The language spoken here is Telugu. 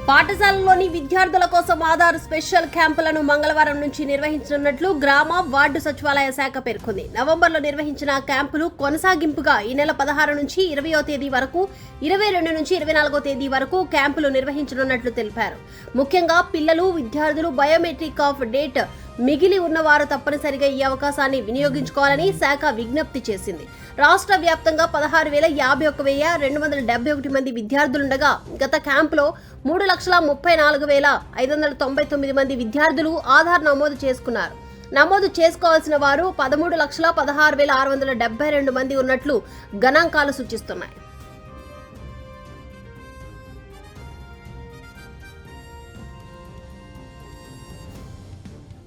పాఠశాలలోని విద్యార్థుల కోసం ఆధార్ స్పెషల్ క్యాంపులను మంగళవారం నుంచి నిర్వహించనున్నట్లు గ్రామ వార్డు సచివాలయ శాఖ పేర్కొంది. నవంబర్లో నిర్వహించిన క్యాంపులు కొనసాగింపుగా ఈ నెల 16 నుంచి 20వ తేదీ వరకు, 22 నుంచి 24వ తేదీ వరకు క్యాంపులు నిర్వహించనున్నట్లు తెలిపారు. ముఖ్యంగా పిల్లలు, విద్యార్థులు బయోమెట్రిక్ ఆఫ్ డేట్ మిగిలి ఉన్నవారు తప్పనిసరిగా ఈ అవకాశాన్ని వినియోగించుకోవాలని శాఖ విజ్ఞప్తి చేసింది. రాష్ట్ర వ్యాప్తంగా 16,51,271 మంది విద్యార్థులుండగా గత క్యాంపులో 3,34,599 మంది విద్యార్థులు ఆధార్ నమోదు చేసుకున్నారు. నమోదు చేసుకోవాల్సిన వారు 13,16,672 మంది ఉన్నట్లు గణాంకాలు సూచిస్తున్నాయి.